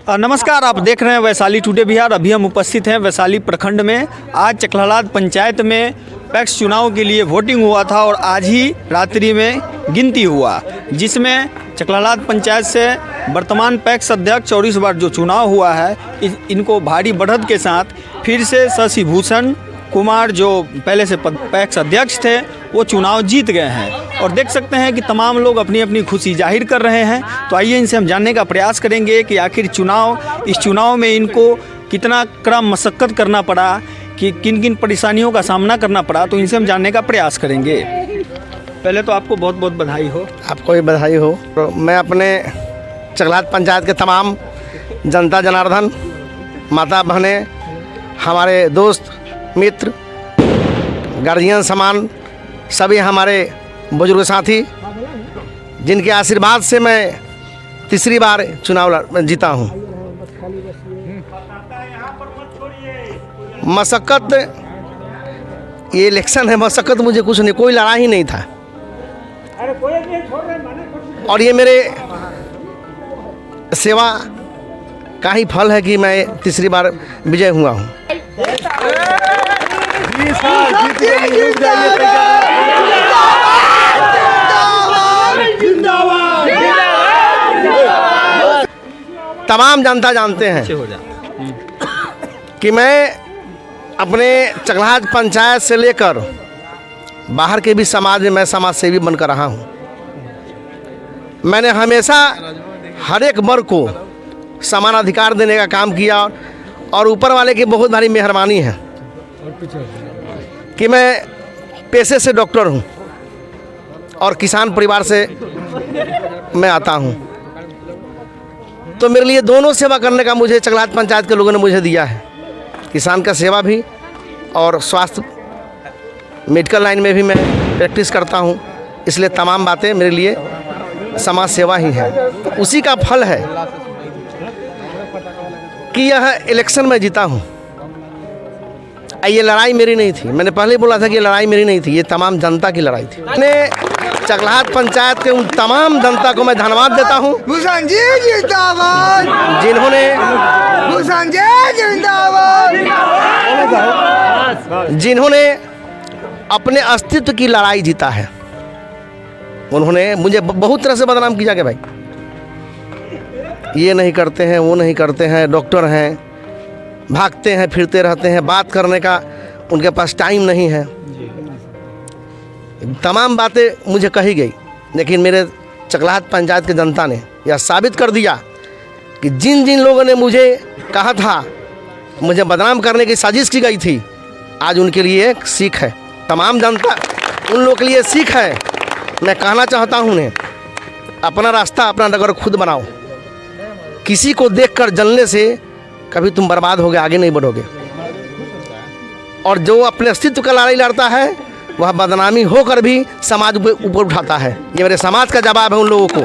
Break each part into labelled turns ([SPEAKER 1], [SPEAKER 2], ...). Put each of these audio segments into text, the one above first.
[SPEAKER 1] नमस्कार, आप देख रहे हैं वैशाली टुडे बिहार। अभी हम उपस्थित हैं वैशाली प्रखंड में। आज चकलाहाट पंचायत में पैक्स चुनाव के लिए वोटिंग हुआ था और आज ही रात्रि में गिनती हुआ, जिसमें चकलाहाट पंचायत से वर्तमान पैक्स अध्यक्ष और इस बार जो चुनाव हुआ है इनको भारी बढ़त के साथ फिर से शशि भूषण कुमार जो पहले से पैक्स अध्यक्ष थे वो चुनाव जीत गए हैं। और देख सकते हैं कि तमाम लोग अपनी अपनी खुशी जाहिर कर रहे हैं। तो आइए इनसे हम जानने का प्रयास करेंगे कि आखिर इस चुनाव में इनको कितना क्रम मशक्क़त करना पड़ा, कि किन किन परेशानियों का सामना करना पड़ा। तो इनसे हम जानने का प्रयास करेंगे। पहले तो आपको बहुत बहुत बधाई हो।
[SPEAKER 2] आपको भी बधाई हो। तो मैं अपने चकलाहाट पंचायत के तमाम जनता जनार्दन, माता बहनें, हमारे दोस्त मित्र, गार्जियन समान सभी हमारे बुजुर्ग साथी, जिनके आशीर्वाद से मैं तीसरी बार चुनाव जीता हूँ। मशक्क़त, ये इलेक्शन है, मशक्क़त मुझे कुछ नहीं, कोई लड़ाई ही नहीं था। और ये मेरे सेवा का ही फल है कि मैं तीसरी बार विजय हुआ हूँ। तमाम जनता जानते हैं कि मैं अपने चकलाहाट पंचायत से लेकर बाहर के भी समाज में मैं समाज सेवी बनकर रहा हूँ। मैंने हमेशा हर एक वर्ग को समान अधिकार देने का काम किया और ऊपर वाले की बहुत भारी मेहरबानी है कि मैं पेशे से डॉक्टर हूँ और किसान परिवार से मैं आता हूँ। तो मेरे लिए दोनों सेवा करने का मुझे चकलाहाट पंचायत के लोगों ने मुझे दिया है। किसान का सेवा भी और स्वास्थ्य मेडिकल लाइन में भी मैं प्रैक्टिस करता हूँ। इसलिए तमाम बातें मेरे लिए समाज सेवा ही है। उसी का फल है कि यह इलेक्शन में जीता हूँ। ये लड़ाई मेरी नहीं थी। मैंने पहले बोला था कि ये लड़ाई मेरी नहीं थी, ये तमाम जनता की लड़ाई थी। मैंने चकलाहाट पंचायत के उन तमाम जनता को मैं धन्यवाद देता हूँ जिन्होंने अपने अस्तित्व की लड़ाई जीता है। उन्होंने मुझे बहुत तरह से बदनाम किया कि भाई ये नहीं करते हैं, वो नहीं करते हैं, डॉक्टर हैं, भागते हैं, फिरते रहते हैं, बात करने का उनके पास टाइम नहीं है। तमाम बातें मुझे कही गई, लेकिन मेरे चकलाहाट पंचायत की जनता ने यह साबित कर दिया कि जिन जिन लोगों ने मुझे कहा था, मुझे बदनाम करने की साजिश की गई थी, आज उनके लिए एक सीख है। तमाम जनता उन लोगों के लिए सीख है। मैं कहना चाहता हूँ उन्हें, अपना रास्ता, अपना डगर खुद बनाओ। किसी को देखकर जलने से कभी तुम बर्बाद होगे, आगे नहीं बढ़ोगे। और जो अपने अस्तित्व का लड़ाई लड़ता है वह बदनामी होकर भी समाज ऊपर उठाता है। ये मेरे समाज का जवाब है उन लोगों को।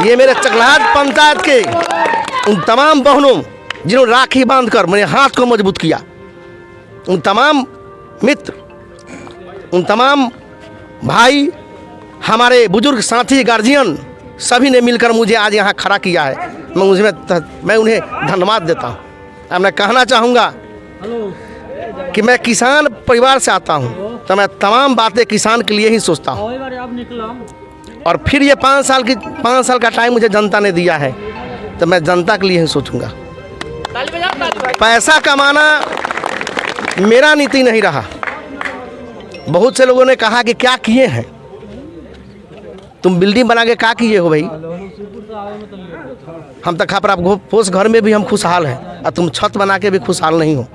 [SPEAKER 2] ये मेरे चकलाहाट पंचायत के उन तमाम बहनों जिन्होंने राखी बांधकर मेरे हाथ को मजबूत किया, उन तमाम मित्र, उन तमाम भाई, हमारे बुजुर्ग साथी, गार्जियन, सभी ने मिलकर मुझे आज यहाँ खड़ा किया है। मैं उन्हें धन्यवाद देता हूँ। अब मैं कहना चाहूँगा कि मैं किसान परिवार से आता हूँ, तो मैं तमाम बातें किसान के लिए ही सोचता हूँ। और फिर ये 5 साल का टाइम मुझे जनता ने दिया है, तो मैं जनता के लिए ही सोचूंगा। पैसा कमाना मेरा नीति नहीं रहा। बहुत से लोगों ने कहा कि क्या किए हैं तुम, बिल्डिंग बना के क्या किए हो भाई। हम तक पर आप पोस घर में भी हम खुशहाल हैं और तुम छत बना के भी खुशहाल नहीं हो।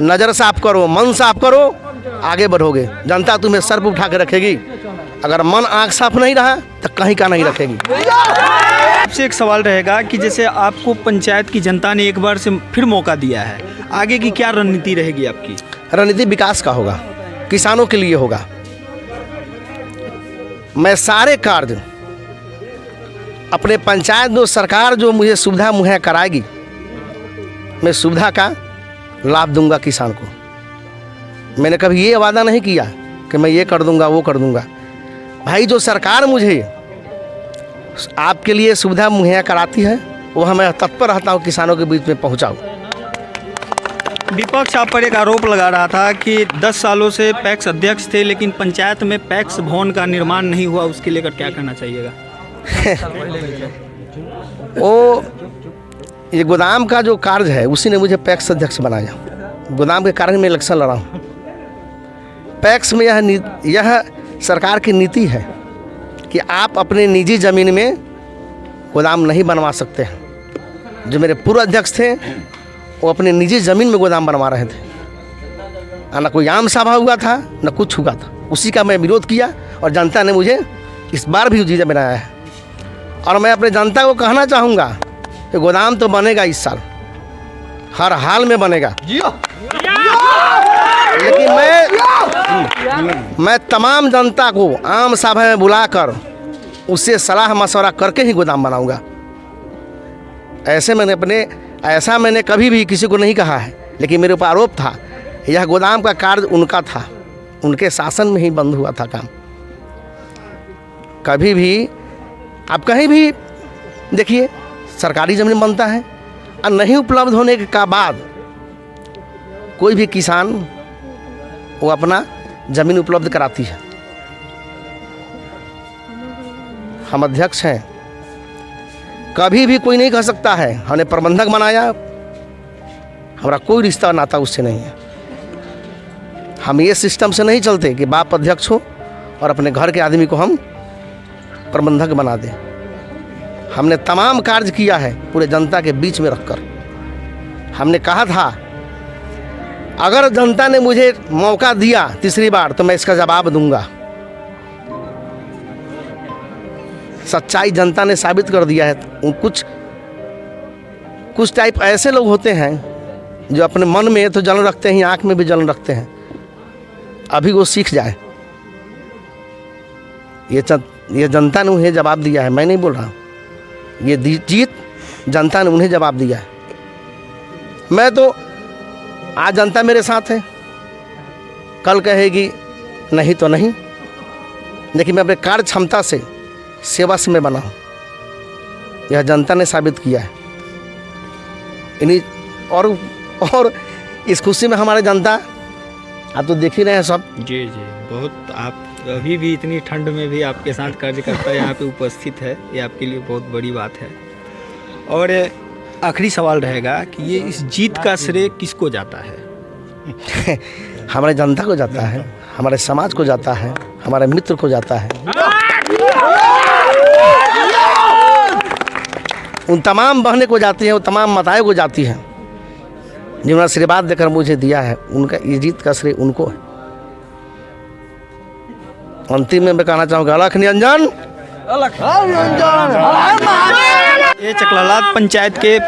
[SPEAKER 2] नज़र साफ करो, मन साफ करो, आगे बढ़ोगे। जनता तुम्हें सर पर उठा के रखेगी। अगर मन आँख साफ नहीं रहा तो कहीं का नहीं रखेगी।
[SPEAKER 1] आपसे एक सवाल रहेगा कि जैसे आपको पंचायत की जनता ने एक बार से फिर मौका दिया है, आगे की क्या रणनीति रहेगी आपकी?
[SPEAKER 2] रणनीति विकास का होगा, किसानों के लिए होगा। मैं सारे कार्य अपने पंचायत में सरकार जो मुझे सुविधा मुहैया कराएगी, मैं सुविधा का लाभ दूंगा किसान को। मैंने कभी ये वादा नहीं किया कि मैं ये कर दूंगा, वो कर दूंगा। भाई जो सरकार मुझे आपके लिए सुविधा मुहैया कराती है वह मैं तत्पर रहता हूँ किसानों के बीच में पहुँचाऊँ।
[SPEAKER 1] विपक्ष आप पर एक आरोप लगा रहा था कि 10 सालों से पैक्स अध्यक्ष थे लेकिन पंचायत में पैक्स भवन का निर्माण नहीं हुआ, उसके लेकर क्या कहना चाहिएगा?
[SPEAKER 2] वो ये गोदाम का जो कार्य है उसी ने मुझे पैक्स अध्यक्ष बनाया। गोदाम के कारण मैं इलेक्शन लड़ा हूँ। पैक्स में यह सरकार की नीति है कि आप अपने निजी ज़मीन में गोदाम नहीं बनवा सकते हैं। जो मेरे पूर्व अध्यक्ष थे वो अपने निजी ज़मीन में गोदाम बनवा रहे थे। ना कोई आम सभा हुआ था न कुछ हुआ था, उसी का मैं विरोध किया और जनता ने मुझे इस बार भी जीता बनाया है। और मैं अपने जनता को कहना चाहूँगा कि गोदाम तो बनेगा इस साल, हर हाल में बनेगा। लेकिन मैं तमाम जनता को आम सभा में बुलाकर उससे सलाह मशवरा करके ही गोदाम बनाऊंगा। ऐसा मैंने कभी भी किसी को नहीं कहा है, लेकिन मेरे ऊपर आरोप था। यह गोदाम का कार्य उनका था, उनके शासन में ही बंद हुआ था काम। कभी भी आप कहीं भी देखिए सरकारी ज़मीन बनता है और नहीं उपलब्ध होने के बाद कोई भी किसान वो अपना ज़मीन उपलब्ध कराती है। हम अध्यक्ष हैं, कभी भी कोई नहीं कह सकता है हमने प्रबंधक बनाया, हमारा कोई रिश्ता नाता उससे नहीं है। हम ये सिस्टम से नहीं चलते कि बाप अध्यक्ष हो और अपने घर के आदमी को हम प्रबंधक बना दें। हमने तमाम कार्य किया है पूरे जनता के बीच में रखकर। हमने कहा था अगर जनता ने मुझे मौका दिया तीसरी बार तो मैं इसका जवाब दूंगा। सच्चाई जनता ने साबित कर दिया है। कुछ टाइप ऐसे लोग होते हैं जो अपने मन में तो जलन रखते हैं, आँख में भी जलन रखते हैं। अभी वो सीख जाए। ये जनता ने उन्हें जवाब दिया है, मैं नहीं बोल रहा हूँ। ये जीत जनता ने उन्हें जवाब दिया है। मैं तो आज जनता मेरे साथ है, कल कहेगी नहीं तो नहीं, लेकिन मैं अपने कार्य क्षमता से सेवा से मैं बना हूँ। यह जनता ने साबित किया है। इन्हीं और इस खुशी में हमारे जनता आप तो देख ही रहे हैं सब।
[SPEAKER 1] जी बहुत। आप अभी भी इतनी ठंड में भी आपके साथ कार्यकर्ता यहाँ पे उपस्थित है, ये आपके लिए बहुत बड़ी बात है। और आखिरी सवाल रहेगा कि ये इस जीत का श्रेय किसको जाता है?
[SPEAKER 2] हमारे जनता को जाता है, हमारे समाज को जाता है, हमारे मित्र को जाता है, उन तमाम बहनें को जाती है, उन तमाम माताएं को जाती हैं जिन्होंने आशीर्वाद देकर मुझे दिया है। उनका ये जीत का श्रेय उनको है। अंतिम में मैं कहना चाहूँगा अलख निरंजन।
[SPEAKER 1] ये चकलालाद पंचायत के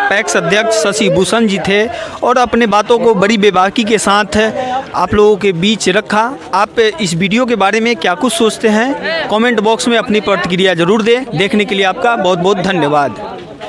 [SPEAKER 1] पैक्स अध्यक्ष शशि भूषण जी थे और अपने बातों को बड़ी बेबाकी के साथ आप लोगों के बीच रखा। आप इस वीडियो के बारे में क्या कुछ सोचते हैं कमेंट बॉक्स में अपनी प्रतिक्रिया जरूर दें। देखने के लिए आपका बहुत बहुत धन्यवाद।